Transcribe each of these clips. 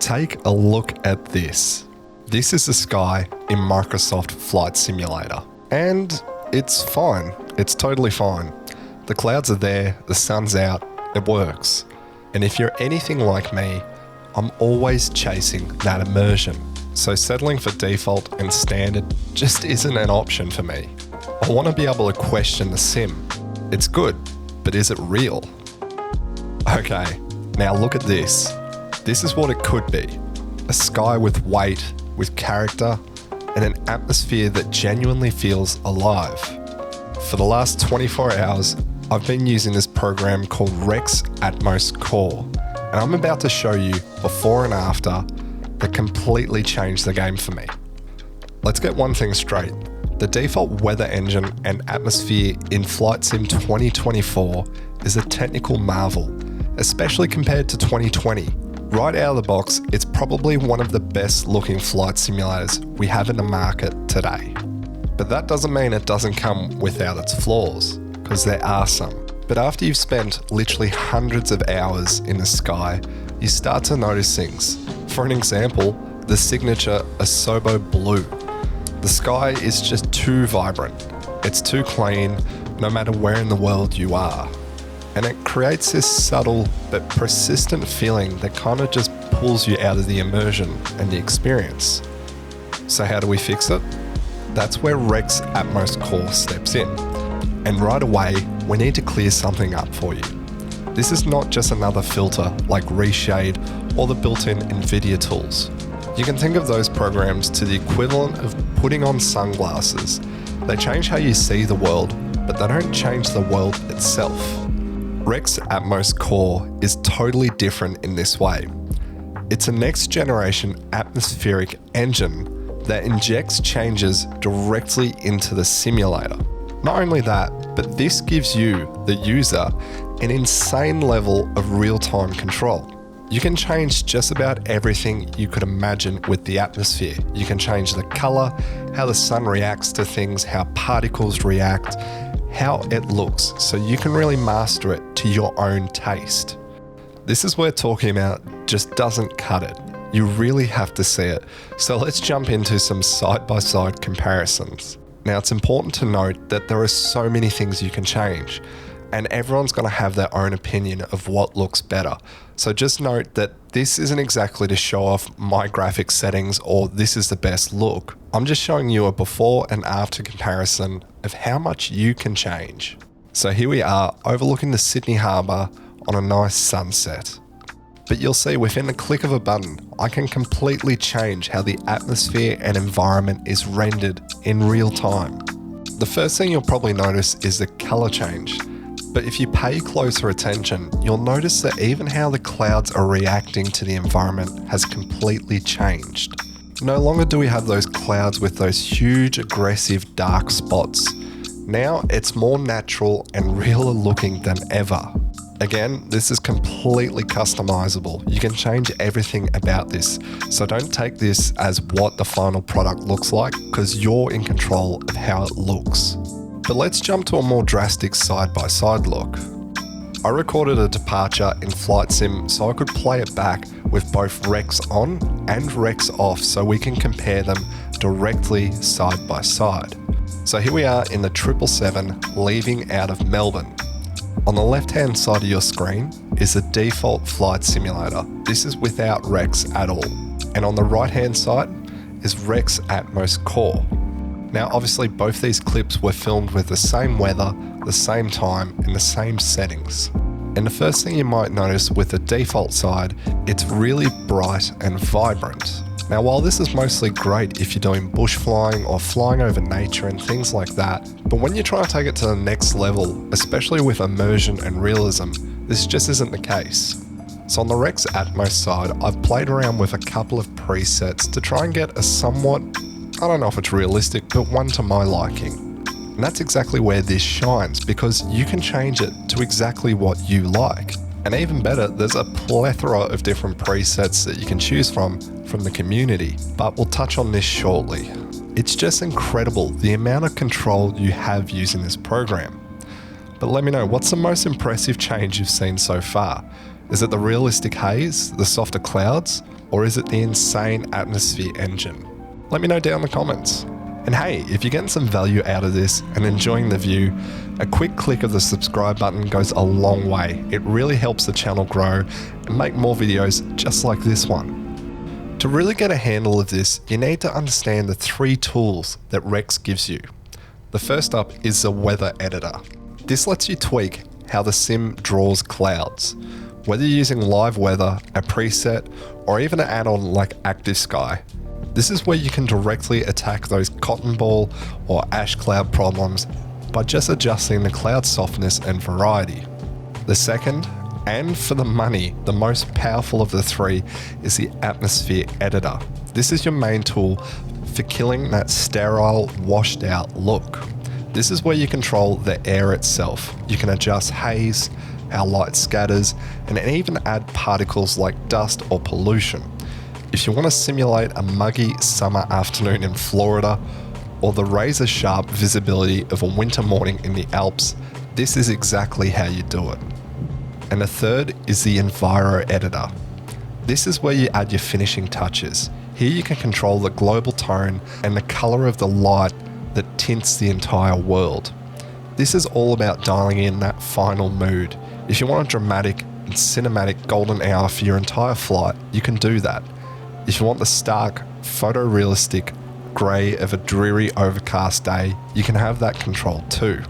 Take a look at this. This is the sky in Microsoft Flight Simulator. And it's fine. It's totally fine. The clouds are there, the sun's out, it works. And if you're anything like me, I'm always chasing that immersion. So settling for default and standard just isn't an option for me. I want to be able to question the sim. It's good, but is it real? Okay, now look at this. This is what it could be. A sky with weight, with character, and an atmosphere that genuinely feels alive. For the last 24 hours, I've been using this program called REX Atmos CORE, and I'm about to show you before and after that completely changed the game for me. Let's get one thing straight. The default weather engine and atmosphere in Flight Sim 2024 is a technical marvel, especially compared to 2020. Right out of the box, it's probably one of the best looking flight simulators we have in the market today. But that doesn't mean it doesn't come without its flaws, because there are some. But after you've spent literally hundreds of hours in the sky, you start to notice things. For an example, the signature Asobo blue. The sky is just too vibrant. It's too clean, no matter where in the world you are. And it creates this subtle but persistent feeling that kind of just pulls you out of the immersion and the experience. So how do we fix it? That's where REX Atmos CORE steps in. And right away, we need to clear something up for you. This is not just another filter like Reshade or the built-in NVIDIA tools. You can think of those programs to the equivalent of putting on sunglasses. They change how you see the world, but they don't change the world itself. REX Atmos CORE is totally different in this way. It's a next generation atmospheric engine that injects changes directly into the simulator. Not only that, but this gives you, the user, an insane level of real-time control. You can change just about everything you could imagine with the atmosphere. You can change the color, how the sun reacts to things, how particles react, how it looks, so you can really master it to your own taste. This is where talking about just doesn't cut it. You really have to see it. So let's jump into some side-by-side comparisons. Now, it's important to note that there are so many things you can change, and everyone's going to have their own opinion of what looks better. So just note that this isn't exactly to show off my graphics settings or this is the best look. I'm just showing you a before and after comparison of how much you can change. So here we are overlooking the Sydney Harbour on a nice sunset. But you'll see within the click of a button, I can completely change how the atmosphere and environment is rendered in real time. The first thing you'll probably notice is the color change. But if you pay closer attention, you'll notice that even how the clouds are reacting to the environment has completely changed. No longer do we have those clouds with those huge, aggressive, dark spots. Now it's more natural and realer looking than ever. Again, this is completely customizable. You can change everything about this. So don't take this as what the final product looks like, because you're in control of how it looks. But let's jump to a more drastic side-by-side look. I recorded a departure in Flight Sim so I could play it back with both REX on and REX off so we can compare them directly side by side. So here we are in the 777 leaving out of Melbourne. On the left-hand side of your screen is the default flight simulator. This is without REX at all. And on the right-hand side is REX Atmos CORE. Now, obviously, both these clips were filmed with the same weather, the same time, and the same settings. And the first thing you might notice with the default side, it's really bright and vibrant. Now, while this is mostly great if you're doing bush flying or flying over nature and things like that, but when you're trying to take it to the next level, especially with immersion and realism, this just isn't the case. So on the REX Atmos side, I've played around with a couple of presets to try and get a somewhat, I don't know if it's realistic, but one to my liking. And that's exactly where this shines, because you can change it to exactly what you like. And even better, there's a plethora of different presets that you can choose from the community, but we'll touch on this shortly. It's just incredible the amount of control you have using this program. But let me know, what's the most impressive change you've seen so far? Is it the realistic haze, the softer clouds, Or is it the insane atmosphere engine? Let me know down in the comments. And hey, if you're getting some value out of this and enjoying the view, a quick click of the subscribe button goes a long way. It really helps the channel grow and make more videos just like this one. To really get a handle of this, you need to understand the 3 tools that REX gives you. The first up is the weather editor. This lets you tweak how the sim draws clouds. Whether you're using live weather, a preset, or even an add-on like Active Sky. This is where you can directly attack those cotton ball or ash cloud problems by just adjusting the cloud softness and variety. The second, and for the money, the most powerful of the 3 is the atmosphere editor. This is your main tool for killing that sterile, washed out look. This is where you control the air itself. You can adjust haze, how light scatters, and even add particles like dust or pollution. If you want to simulate a muggy summer afternoon in Florida or the razor sharp visibility of a winter morning in the Alps, this is exactly how you do it. And the third is the Enviro editor. This is where you add your finishing touches. Here you can control the global tone and the color of the light that tints the entire world. This is all about dialing in that final mood. If you want a dramatic and cinematic golden hour for your entire flight, you can do that. If you want the stark, photorealistic grey of a dreary overcast day, you can have that control too.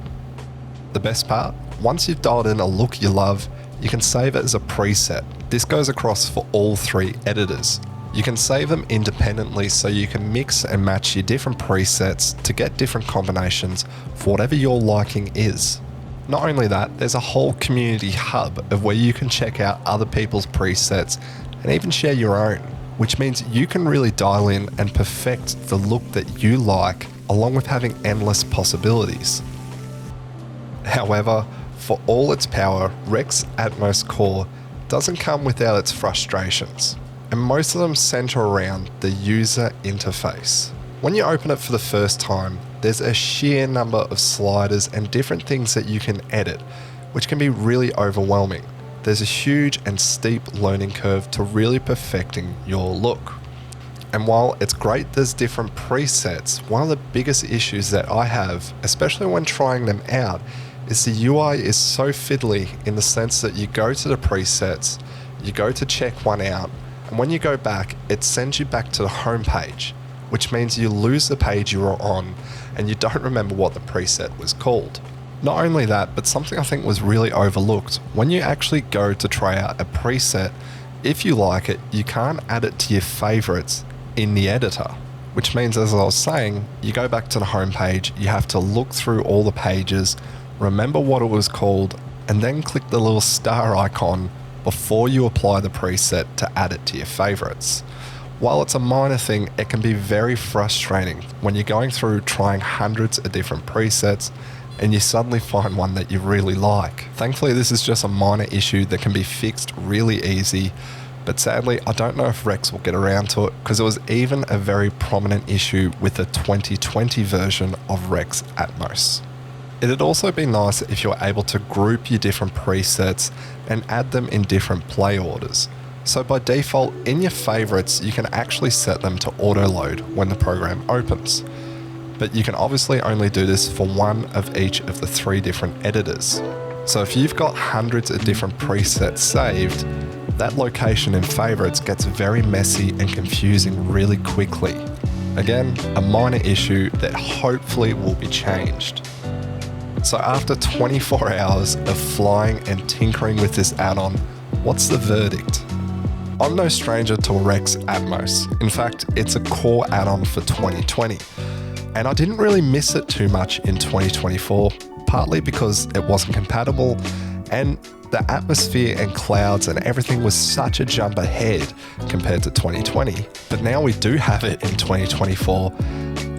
The best part? Once you've dialed in a look you love, you can save it as a preset. This goes across for all 3 editors. You can save them independently so you can mix and match your different presets to get different combinations for whatever your liking is. Not only that, there's a whole community hub of where you can check out other people's presets and even share your own, which means you can really dial in and perfect the look that you like, along with having endless possibilities. However, for all its power, REX Atmos CORE doesn't come without its frustrations, and most of them center around the user interface. When you open it for the first time, there's a sheer number of sliders and different things that you can edit, which can be really overwhelming. There's a huge and steep learning curve to really perfecting your look. And while it's great there's different presets, one of the biggest issues that I have, especially when trying them out, is the UI is so fiddly in the sense that you go to the presets, you go to check one out, and when you go back, it sends you back to the home page, which means you lose the page you were on and you don't remember what the preset was called. Not only that, but something I think was really overlooked. When you actually go to try out a preset, if you like it, you can't add it to your favorites in the editor, which means, as I was saying, you go back to the home page, you have to look through all the pages, remember what it was called, and then click the little star icon before you apply the preset to add it to your favorites. While it's a minor thing, it can be very frustrating when you're going through trying hundreds of different presets and you suddenly find one that you really like. Thankfully, this is just a minor issue that can be fixed really easy, but sadly, I don't know if REX will get around to it because it was even a very prominent issue with the 2020 version of REX Atmos. It'd also be nice if you're able to group your different presets and add them in different play orders. So by default, in your favorites, you can actually set them to auto load when the program opens. But you can obviously only do this for one of each of the 3 different editors. So if you've got hundreds of different presets saved, that location in favorites gets very messy and confusing really quickly. Again, a minor issue that hopefully will be changed. So after 24 hours of flying and tinkering with this add-on, what's the verdict? I'm no stranger to REX Atmos. In fact, it's a core add-on for 2020. And I didn't really miss it too much in 2024, partly because it wasn't compatible and the atmosphere and clouds and everything was such a jump ahead compared to 2020. But now we do have it in 2024.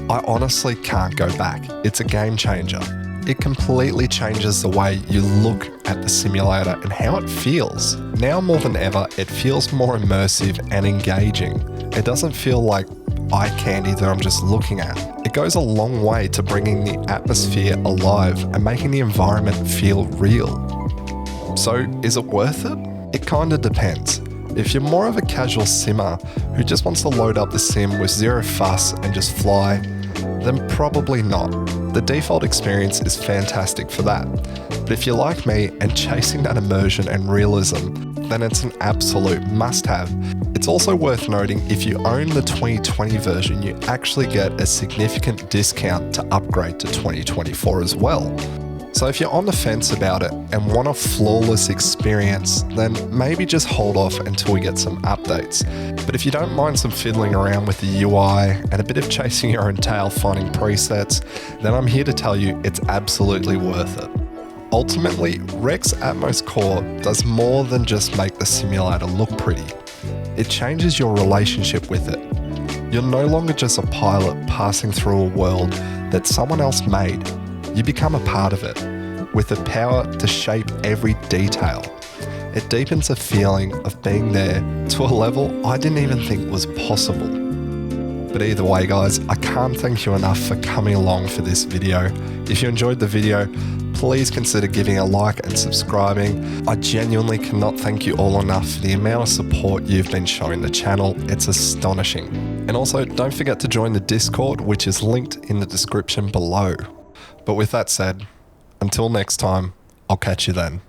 I honestly can't go back. It's a game changer. It completely changes the way you look at the simulator and how it feels. Now more than ever, it feels more immersive and engaging. It doesn't feel like eye candy that I'm just looking at. It goes a long way to bringing the atmosphere alive and making the environment feel real. So is it worth it? It kind of depends. If you're more of a casual simmer who just wants to load up the sim with zero fuss and just fly, then probably not. The default experience is fantastic for that. But if you're like me and chasing that immersion and realism, then it's an absolute must-have. It's also worth noting if you own the 2020 version, you actually get a significant discount to upgrade to 2024 as well. So if you're on the fence about it and want a flawless experience, then maybe just hold off until we get some updates. But if you don't mind some fiddling around with the UI and a bit of chasing your own tail finding presets, then I'm here to tell you it's absolutely worth it. Ultimately, REX Atmos CORE does more than just make the simulator look pretty. It changes your relationship with it. You're no longer just a pilot passing through a world that someone else made. You become a part of it, with the power to shape every detail. It deepens the feeling of being there to a level I didn't even think was possible. But either way guys, I can't thank you enough for coming along for this video. If you enjoyed the video, please consider giving a like and subscribing. I genuinely cannot thank you all enough for the amount of support you've been showing the channel. It's astonishing. And also, don't forget to join the Discord, which is linked in the description below. But with that said, until next time, I'll catch you then.